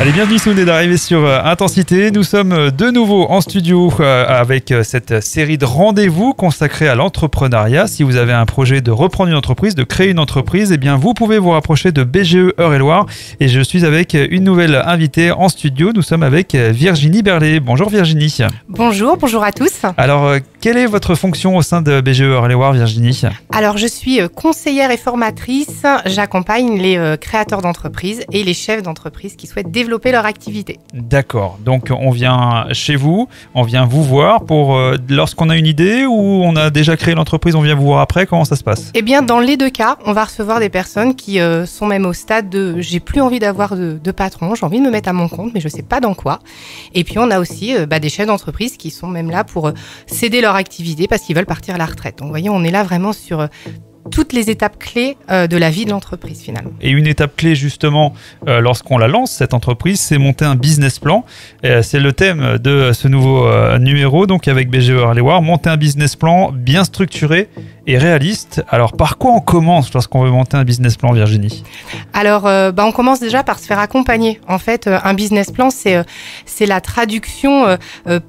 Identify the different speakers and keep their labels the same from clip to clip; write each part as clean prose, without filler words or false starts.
Speaker 1: Allez, bienvenue si vous venez d'arriver sur Intensité. Nous sommes de nouveau en studio avec cette série de rendez-vous consacrée à l'entrepreneuriat. Si vous avez un projet de reprendre une entreprise, de créer une entreprise, eh bien vous pouvez vous rapprocher de BGE Eure-et-Loir. Et je suis avec une nouvelle invitée en studio. Nous sommes avec Virginie Berlet. Bonjour Virginie.
Speaker 2: Bonjour à tous.
Speaker 1: Alors, quelle est votre fonction au sein de BGE Eure-et-Loir, Virginie ?
Speaker 2: Alors, je suis conseillère et formatrice. J'accompagne les créateurs d'entreprises et les chefs d'entreprise qui souhaitent développer leur activité.
Speaker 1: D'accord. Donc, on vient chez vous, on vient vous voir pour lorsqu'on a une idée ou on a déjà créé l'entreprise, on vient vous voir après. Comment ça se passe ?
Speaker 2: Eh bien, dans les deux cas, on va recevoir des personnes qui sont même au stade de « j'ai plus envie d'avoir de patron, j'ai envie de me mettre à mon compte, mais je sais pas dans quoi ». Et puis, on a aussi des chefs d'entreprise qui sont même là pour céder leur activité parce qu'ils veulent partir à la retraite. Donc, vous voyez, on est là vraiment sur toutes les étapes clés de la vie de l'entreprise finalement.
Speaker 1: Et une étape clé justement lorsqu'on la lance, cette entreprise, c'est monter un business plan. C'est le thème de ce nouveau numéro, donc avec BGE Eure-et-Loir, monter un business plan bien structuré et réaliste. Alors par quoi on commence lorsqu'on veut monter un business plan, Virginie ?
Speaker 2: Alors on commence déjà par se faire accompagner. En fait, un business plan, c'est la traduction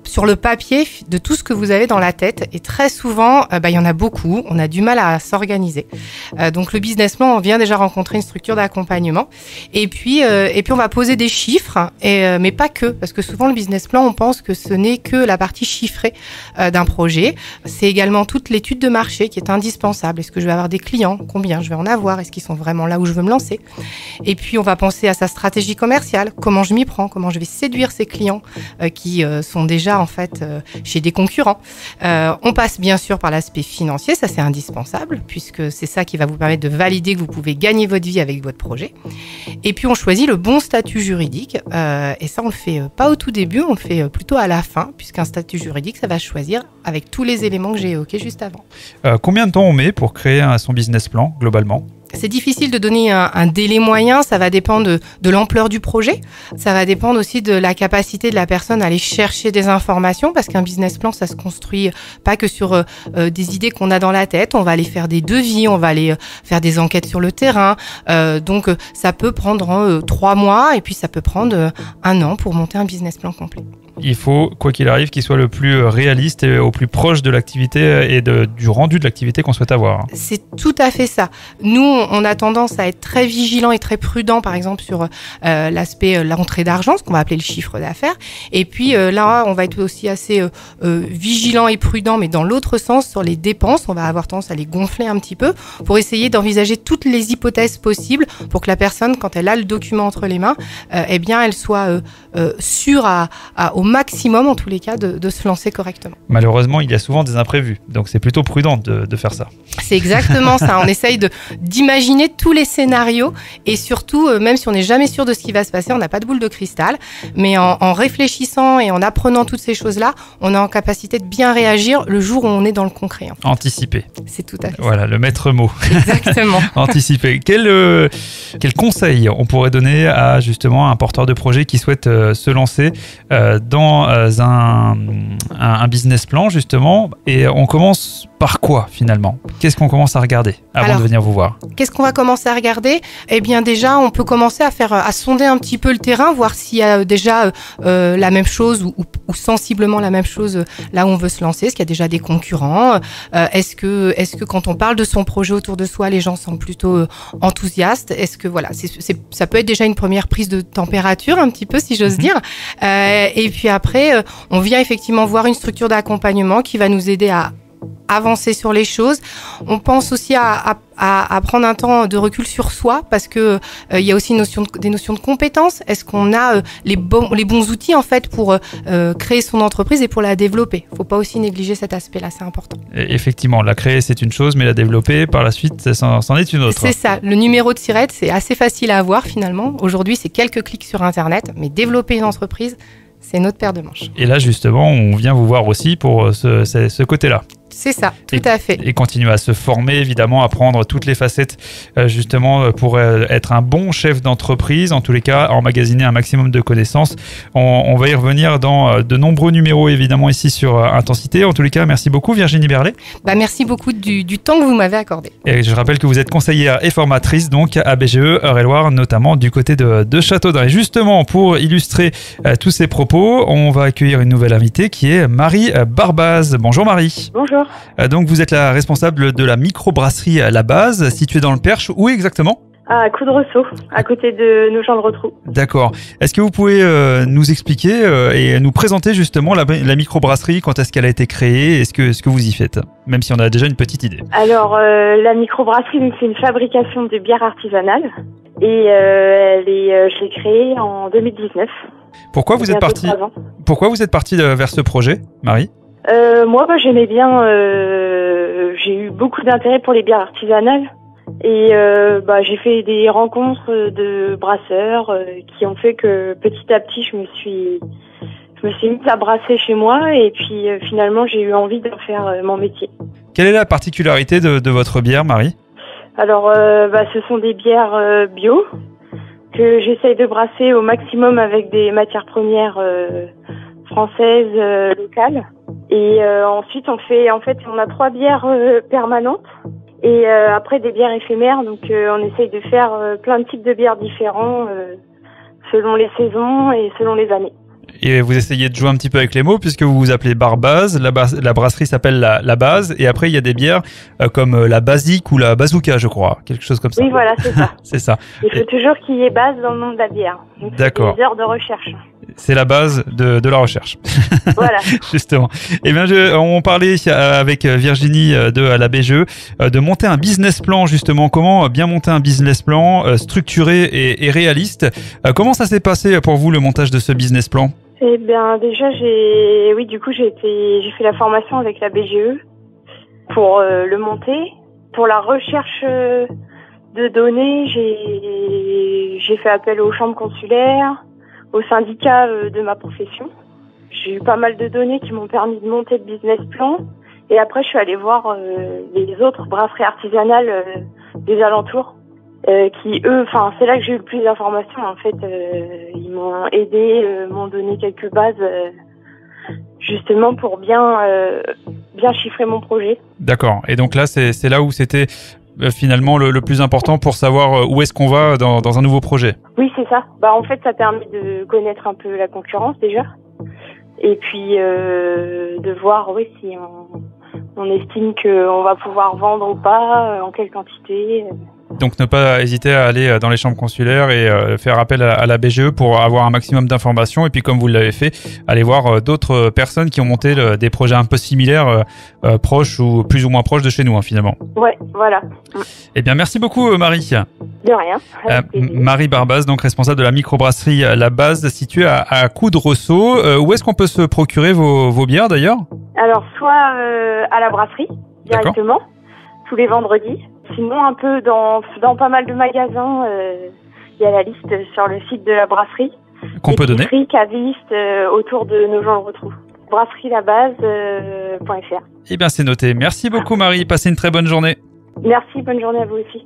Speaker 2: sur le papier de tout ce que vous avez dans la tête. Et très souvent, il y en a beaucoup, on a du mal à s'organiser. Donc le business plan, on vient déjà rencontrer une structure d'accompagnement. Et puis on va poser des chiffres, mais pas que, parce que souvent le business plan, on pense que ce n'est que la partie chiffrée d'un projet. C'est également toute l'étude de marché qui est indispensable. Est-ce que je vais avoir des clients ? Combien je vais en avoir ? Est-ce qu'ils sont vraiment là où je veux me lancer ? Et puis on va penser à sa stratégie commerciale. Comment je m'y prends ? Comment je vais séduire ces clients qui sont déjà en fait chez des concurrents ? On passe bien sûr par l'aspect financier, ça c'est indispensable puisque c'est ça qui va vous permettre de valider que vous pouvez gagner votre vie avec votre projet. Et puis on choisit le bon statut juridique et ça on le fait pas au tout début, on le fait plutôt à la fin puisqu'un statut juridique ça va choisir avec tous les éléments que j'ai évoqués juste avant.
Speaker 1: Combien de temps on met pour créer son business plan globalement ?
Speaker 2: C'est difficile de donner un délai moyen, ça va dépendre de l'ampleur du projet, ça va dépendre aussi de la capacité de la personne à aller chercher des informations parce qu'un business plan, ça se construit pas que sur des idées qu'on a dans la tête, on va aller faire des devis, on va aller faire des enquêtes sur le terrain, donc ça peut prendre 3 mois et puis ça peut prendre 1 an pour monter un business plan complet.
Speaker 1: Il faut, quoi qu'il arrive, qu'il soit le plus réaliste et au plus proche de l'activité et du rendu de l'activité qu'on souhaite avoir.
Speaker 2: C'est tout à fait ça. Nous, on a tendance à être très vigilant et très prudent, par exemple, sur l'aspect l'entrée d'argent, ce qu'on va appeler le chiffre d'affaires. Et puis là, on va être aussi assez vigilant et prudent, mais dans l'autre sens, sur les dépenses, on va avoir tendance à les gonfler un petit peu pour essayer d'envisager toutes les hypothèses possibles pour que la personne, quand elle a le document entre les mains, eh bien, elle soit sûre au maximum, en tous les cas, de se lancer correctement.
Speaker 1: Malheureusement, il y a souvent des imprévus, donc c'est plutôt prudent de faire ça.
Speaker 2: C'est exactement ça. On essaye d'imaginer tous les scénarios et surtout, même si on n'est jamais sûr de ce qui va se passer, on n'a pas de boule de cristal, mais en réfléchissant et en apprenant toutes ces choses-là, on est en capacité de bien réagir le jour où on est dans le concret. En fait.
Speaker 1: Anticiper.
Speaker 2: C'est tout à fait
Speaker 1: Voilà, le maître mot.
Speaker 2: Exactement.
Speaker 1: Anticiper. Quel conseil on pourrait donner à justement un porteur de projet qui souhaite se lancer dans un business plan justement, et on commence par quoi finalement ? Qu'est-ce qu'on commence à regarder avant de venir vous voir ?
Speaker 2: Qu'est-ce qu'on va commencer à regarder ? Eh bien déjà, on peut commencer à sonder un petit peu le terrain, voir s'il y a déjà la même chose ou sensiblement la même chose là où on veut se lancer. Est-ce qu'il y a déjà des concurrents ? Est-ce que quand on parle de son projet autour de soi, les gens sont plutôt enthousiastes ? Est-ce que voilà, ça peut être déjà une première prise de température un petit peu si j'ose dire. Et puis après, on vient effectivement voir une structure d'accompagnement qui va nous aider à avancer sur les choses. On pense aussi à prendre un temps de recul sur soi parce que il y a aussi des notions de compétences. Est-ce qu'on a les bons outils en fait pour créer son entreprise et pour la développer ? Faut pas aussi négliger cet aspect-là, c'est important.
Speaker 1: Et effectivement, la créer c'est une chose, mais la développer par la suite, c'en est une autre.
Speaker 2: C'est ça. Le numéro de SIRET, c'est assez facile à avoir finalement. Aujourd'hui, c'est quelques clics sur Internet, mais développer une entreprise, c'est notre paire de manches.
Speaker 1: Et là, justement, on vient vous voir aussi pour ce côté-là.
Speaker 2: C'est ça, tout à fait.
Speaker 1: Et continuer à se former, évidemment, apprendre toutes les facettes, justement, pour être un bon chef d'entreprise. En tous les cas, emmagasiner un maximum de connaissances. On va y revenir dans de nombreux numéros, évidemment, ici sur Intensité. En tous les cas, merci beaucoup, Virginie Berlet.
Speaker 2: Merci beaucoup du temps que vous m'avez accordé.
Speaker 1: Et je rappelle que vous êtes conseillère et formatrice, donc, à BGE, Eure-et-Loir, notamment du côté de Châteaudun. Et justement, pour illustrer tous ces propos, on va accueillir une nouvelle invitée qui est Marie Barbaz. Bonjour Marie.
Speaker 3: Bonjour.
Speaker 1: Donc vous êtes la responsable de la microbrasserie La Base, située dans le Perche. Où exactement ?
Speaker 3: À Coudreceau, à côté de Nogent-le-Rotrou.
Speaker 1: D'accord. Est-ce que vous pouvez nous expliquer et nous présenter justement la microbrasserie, quand est-ce qu'elle a été créée et ce que vous y faites, même si on a déjà une petite idée.
Speaker 3: Alors, la microbrasserie, c'est une fabrication de bière artisanale et je l'ai créée en 2019.
Speaker 1: Pourquoi vous êtes partie vers ce projet, Marie ?
Speaker 3: Moi, j'aimais bien. J'ai eu beaucoup d'intérêt pour les bières artisanales et j'ai fait des rencontres de brasseurs qui ont fait que petit à petit, je me suis mise à brasser chez moi et puis finalement, j'ai eu envie d'en faire mon métier.
Speaker 1: Quelle est la particularité de votre bière, Marie ?
Speaker 3: Alors, ce sont des bières bio que j'essaye de brasser au maximum avec des matières premières françaises locales. Et ensuite, on a 3 bières permanentes et après des bières éphémères. Donc, on essaye de faire plein de types de bières différents selon les saisons et selon les années.
Speaker 1: Et vous essayez de jouer un petit peu avec les mots puisque vous vous appelez Barbaz, la brasserie s'appelle la Base et après il y a des bières comme la Basique ou la Bazooka, je crois, quelque chose comme ça.
Speaker 3: Oui, voilà, c'est ça.
Speaker 1: C'est ça.
Speaker 3: Il faut toujours qu'il y ait base dans le nom de la bière. Donc,
Speaker 1: d'accord.
Speaker 3: C'est des heures de recherche.
Speaker 1: C'est la base de la recherche.
Speaker 3: Voilà.
Speaker 1: Justement. Eh bien, on parlait avec Virginie de la BGE de monter un business plan, justement. Comment bien monter un business plan structuré et réaliste. Comment ça s'est passé pour vous, le montage de ce business plan ?
Speaker 3: Eh bien, déjà, j'ai fait la formation avec la BGE pour le monter. Pour la recherche de données, j'ai fait appel aux chambres consulaires, au syndicat de ma profession. J'ai eu pas mal de données qui m'ont permis de monter le business plan. Et après, je suis allée voir les autres brasseries artisanales des alentours. C'est là que j'ai eu le plus d'informations. En fait, ils m'ont aidé, m'ont donné quelques bases, justement pour bien chiffrer mon projet.
Speaker 1: D'accord. Et donc là, c'est là où c'était finalement le plus important pour savoir où est-ce qu'on va dans un nouveau projet.
Speaker 3: Oui, c'est ça. En fait, ça permet de connaître un peu la concurrence déjà, et puis de voir si on estime qu'on va pouvoir vendre ou pas, en quelle quantité.
Speaker 1: Donc ne pas hésiter à aller dans les chambres consulaires et faire appel à la BGE pour avoir un maximum d'informations. Et puis comme vous l'avez fait, aller voir d'autres personnes qui ont monté des projets un peu similaires, proches ou plus ou moins proches de chez nous, finalement.
Speaker 3: Ouais, voilà.
Speaker 1: Eh bien, merci beaucoup Marie.
Speaker 3: De rien.
Speaker 1: Marie Barbaz, donc responsable de la microbrasserie La Base, située à Coudreceau. Où est-ce qu'on peut se procurer vos bières d'ailleurs ?
Speaker 3: Alors, soit à la brasserie, directement, tous les vendredis. Sinon, un peu dans pas mal de magasins, il y a la liste sur le site de la brasserie.
Speaker 1: Qu'on peut donner.
Speaker 3: Épicerie, caviste, autour de Nogent-le-Rotrou. brasserie-la-base.fr.
Speaker 1: Eh bien, c'est noté. Merci beaucoup Marie. Passez une très bonne journée.
Speaker 3: Merci, bonne journée à vous aussi.